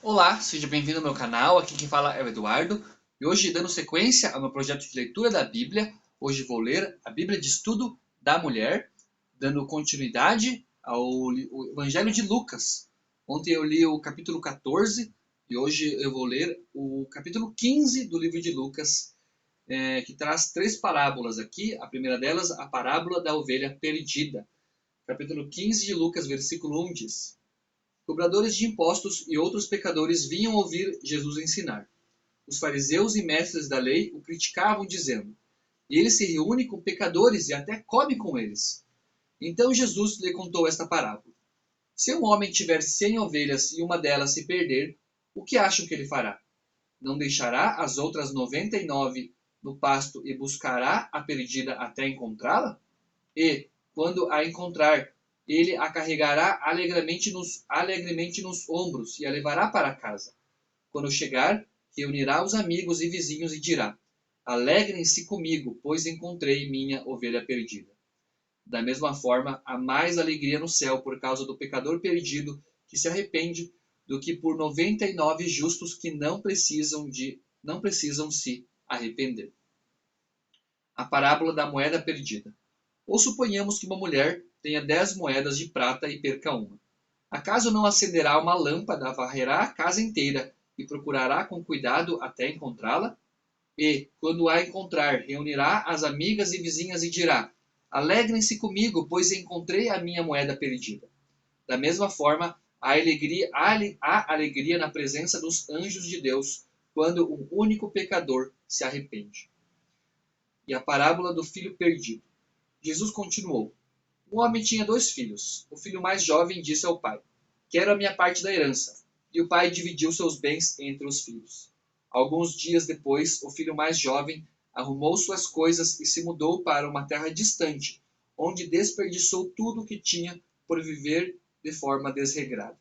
Olá, seja bem-vindo ao meu canal, aqui quem fala é o Eduardo, e hoje, dando sequência ao meu projeto de leitura da Bíblia, hoje vou ler a Bíblia de Estudo da Mulher, dando continuidade ao Evangelho de Lucas. Ontem eu li o capítulo 14 e hoje eu vou ler o capítulo 15 do livro de Lucas, que traz três parábolas aqui. A primeira delas, a parábola da ovelha perdida. Capítulo 15 de Lucas, versículo 1 diz: Cobradores de impostos e outros pecadores vinham ouvir Jesus ensinar. Os fariseus e mestres da lei o criticavam, dizendo: Ele se reúne com pecadores e até come com eles. Então Jesus lhe contou esta parábola: Se um homem tiver 100 ovelhas e uma delas se perder, o que acham que ele fará? Não deixará as outras 99 no pasto e buscará a perdida até encontrá-la? E, quando a encontrar, ele a carregará alegremente nos ombros e a levará para casa. Quando chegar, reunirá os amigos e vizinhos e dirá: Alegrem-se comigo, pois encontrei minha ovelha perdida. Da mesma forma, há mais alegria no céu por causa do pecador perdido que se arrepende do que por 99 justos que não precisam se arrepender. A parábola da moeda perdida. Ou suponhamos que uma mulher tenha 10 moedas de prata e perca uma. Acaso não acenderá uma lâmpada, varrerá a casa inteira e procurará com cuidado até encontrá-la? E, quando a encontrar, reunirá as amigas e vizinhas e dirá: Alegrem-se comigo, pois encontrei a minha moeda perdida. Da mesma forma, há alegria na presença dos anjos de Deus quando um único pecador se arrepende. E a parábola do filho perdido. Jesus continuou: Um homem tinha 2 filhos. O filho mais jovem disse ao pai: Quero a minha parte da herança. E o pai dividiu seus bens entre os filhos. Alguns dias depois, o filho mais jovem arrumou suas coisas e se mudou para uma terra distante, onde desperdiçou tudo o que tinha por viver de forma desregrada.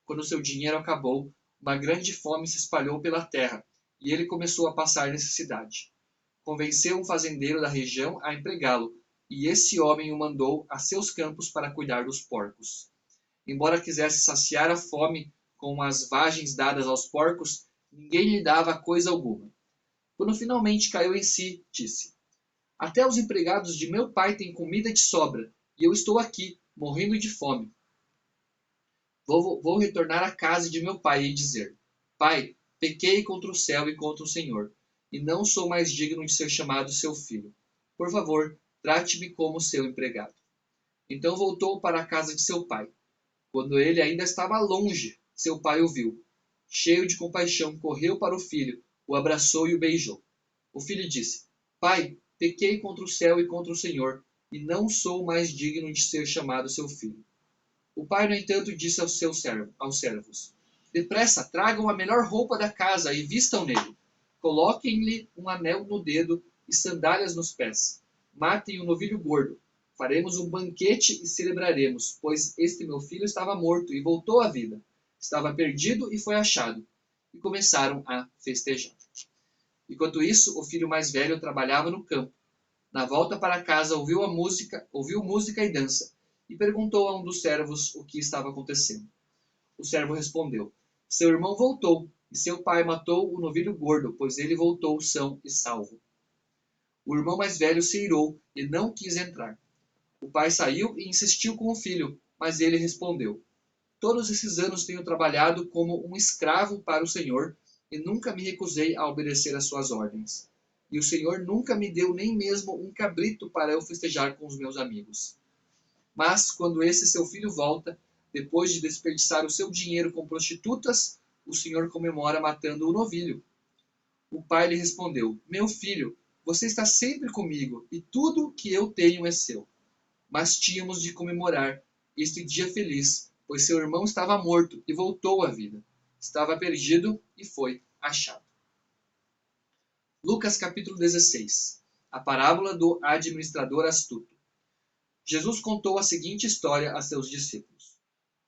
Quando seu dinheiro acabou, uma grande fome se espalhou pela terra e ele começou a passar necessidade. Convenceu um fazendeiro da região a empregá-lo, e esse homem o mandou a seus campos para cuidar dos porcos. Embora quisesse saciar a fome com as vagens dadas aos porcos, ninguém lhe dava coisa alguma. Quando finalmente caiu em si, disse: Até os empregados de meu pai têm comida de sobra, e eu estou aqui, morrendo de fome. Vou retornar à casa de meu pai e dizer: Pai, pequei contra o céu e contra o Senhor, e não sou mais digno de ser chamado seu filho. Por favor, trate-me como seu empregado. Então voltou para a casa de seu pai. Quando ele ainda estava longe, seu pai o viu. Cheio de compaixão, correu para o filho, o abraçou e o beijou. O filho disse: Pai, pequei contra o céu e contra o Senhor, e não sou mais digno de ser chamado seu filho. O pai, no entanto, disse aos servos: Depressa, tragam a melhor roupa da casa e vistam nele. Coloquem-lhe um anel no dedo e sandálias nos pés. Matem o novilho gordo. Faremos um banquete e celebraremos, pois este meu filho estava morto e voltou à vida. Estava perdido e foi achado. E começaram a festejar. Enquanto isso, o filho mais velho trabalhava no campo. Na volta para casa, ouviu música e dança, e perguntou a um dos servos o que estava acontecendo. O servo respondeu: Seu irmão voltou, e seu pai matou o novilho gordo, pois ele voltou são e salvo. O irmão mais velho se irou e não quis entrar. O pai saiu e insistiu com o filho, mas ele respondeu: Todos esses anos tenho trabalhado como um escravo para o Senhor e nunca me recusei a obedecer às suas ordens. E o Senhor nunca me deu nem mesmo um cabrito para eu festejar com os meus amigos. Mas, quando esse seu filho volta, depois de desperdiçar o seu dinheiro com prostitutas, o Senhor comemora matando o novilho. O pai lhe respondeu: Meu filho, você está sempre comigo e tudo que eu tenho é seu. Mas tínhamos de comemorar este dia feliz, pois seu irmão estava morto e voltou à vida. Estava perdido e foi achado. Lucas capítulo 16. A parábola do administrador astuto. Jesus contou a seguinte história a seus discípulos.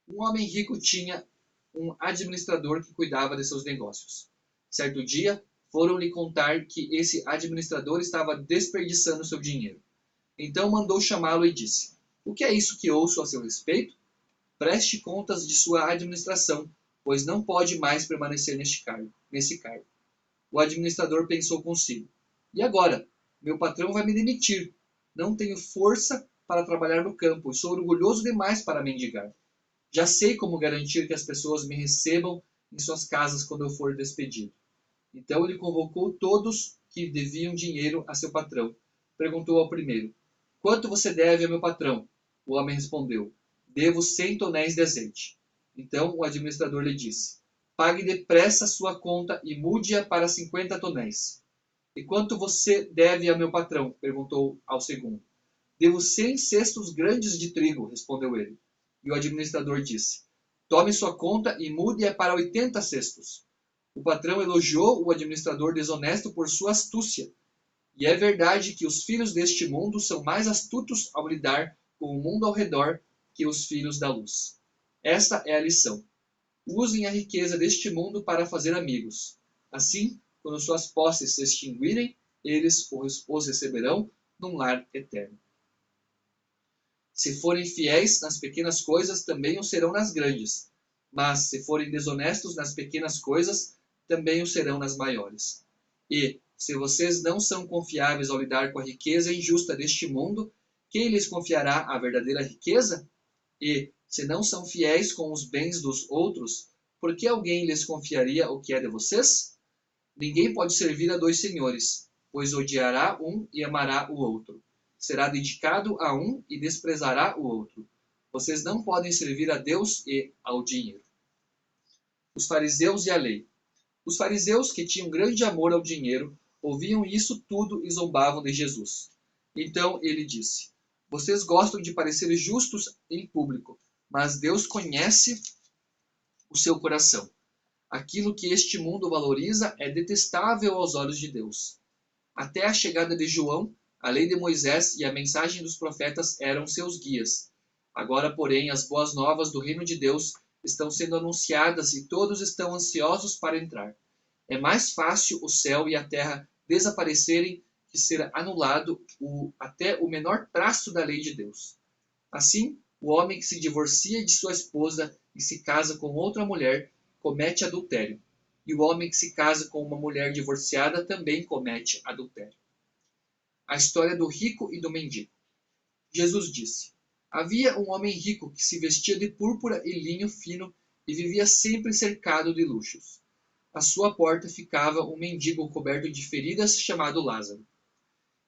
Um homem rico tinha um administrador que cuidava de seus negócios. Certo dia, foram-lhe contar que esse administrador estava desperdiçando seu dinheiro. Então mandou chamá-lo e disse: O que é isso que ouço a seu respeito? Preste contas de sua administração, pois não pode mais permanecer nesse cargo. O administrador pensou consigo: e agora? Meu patrão vai me demitir. Não tenho força para trabalhar no campo e sou orgulhoso demais para mendigar. Já sei como garantir que as pessoas me recebam em suas casas quando eu for despedido. Então ele convocou todos que deviam dinheiro a seu patrão. Perguntou ao primeiro: quanto você deve a meu patrão? O homem respondeu: devo 100 tonéis de azeite. Então o administrador lhe disse: pague depressa sua conta e mude-a para 50 tonéis. E quanto você deve a meu patrão? Perguntou ao segundo. Devo 100 cestos grandes de trigo, respondeu ele. E o administrador disse: tome sua conta e mude-a para 80 cestos. O patrão elogiou o administrador desonesto por sua astúcia. E é verdade que os filhos deste mundo são mais astutos ao lidar com o mundo ao redor que os filhos da luz. Esta é a lição. Usem a riqueza deste mundo para fazer amigos. Assim, quando suas posses se extinguirem, eles os receberão num lar eterno. Se forem fiéis nas pequenas coisas, também o serão nas grandes. Mas, se forem desonestos nas pequenas coisas, também o serão nas maiores. E, se vocês não são confiáveis ao lidar com a riqueza injusta deste mundo, quem lhes confiará a verdadeira riqueza? E, se não são fiéis com os bens dos outros, por que alguém lhes confiaria o que é de vocês? Ninguém pode servir a dois senhores, pois odiará um e amará o outro. Será dedicado a um e desprezará o outro. Vocês não podem servir a Deus e ao dinheiro. Os fariseus e a lei. Os fariseus, que tinham grande amor ao dinheiro, ouviam isso tudo e zombavam de Jesus. Então ele disse: vocês gostam de parecer justos em público, mas Deus conhece o seu coração. Aquilo que este mundo valoriza é detestável aos olhos de Deus. Até a chegada de João, a lei de Moisés e a mensagem dos profetas eram seus guias. Agora, porém, as boas novas do reino de Deus estão sendo anunciadas e todos estão ansiosos para entrar. É mais fácil o céu e a terra desaparecerem que ser anulado até o menor traço da lei de Deus. Assim, o homem que se divorcia de sua esposa e se casa com outra mulher comete adultério, e o homem que se casa com uma mulher divorciada também comete adultério. A história do rico e do mendigo. Jesus disse: havia um homem rico que se vestia de púrpura e linho fino e vivia sempre cercado de luxos. À sua porta ficava um mendigo coberto de feridas chamado Lázaro.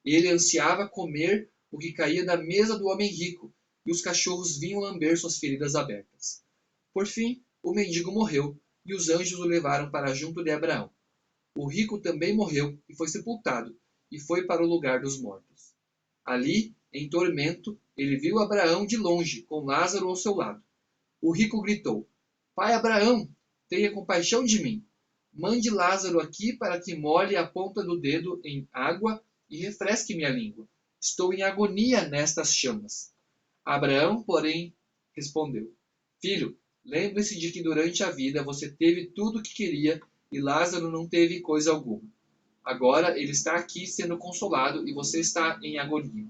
Ele ansiava comer o que caía da mesa do homem rico, e os cachorros vinham lamber suas feridas abertas. Por fim, o mendigo morreu, e os anjos o levaram para junto de Abraão. O rico também morreu e foi sepultado, e foi para o lugar dos mortos. Ali, em tormento, ele viu Abraão de longe, com Lázaro ao seu lado. O rico gritou: pai Abraão, tenha compaixão de mim. Mande Lázaro aqui para que molhe a ponta do dedo em água e refresque minha língua. Estou em agonia nestas chamas. Abraão, porém, respondeu: filho, lembre-se de que durante a vida você teve tudo o que queria e Lázaro não teve coisa alguma. Agora ele está aqui sendo consolado e você está em agonia.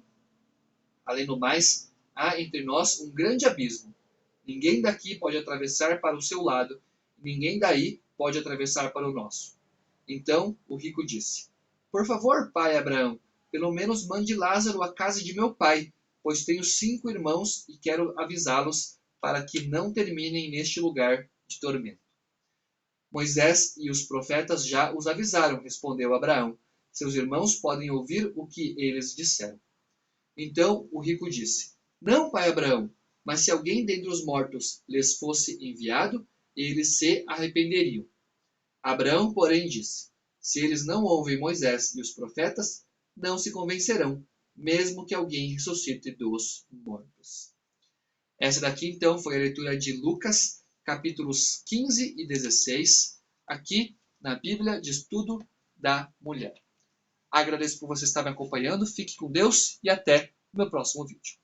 Além do mais, há entre nós um grande abismo. Ninguém daqui pode atravessar para o seu lado, e ninguém daí pode atravessar para o nosso. Então o rico disse: por favor, pai Abraão, pelo menos mande Lázaro à casa de meu pai, pois tenho 5 irmãos e quero avisá-los para que não terminem neste lugar de tormento. Moisés e os profetas já os avisaram, respondeu Abraão. Seus irmãos podem ouvir o que eles disseram. Então o rico disse: não, pai Abraão, mas se alguém dentre os mortos lhes fosse enviado, eles se arrependeriam. Abraão, porém, disse: se eles não ouvem Moisés e os profetas, não se convencerão, mesmo que alguém ressuscite dos mortos. Essa daqui, então, foi a leitura de Lucas, capítulos 15 e 16, aqui na Bíblia de Estudo da Mulher. Agradeço por você estar me acompanhando, fique com Deus e até o meu próximo vídeo.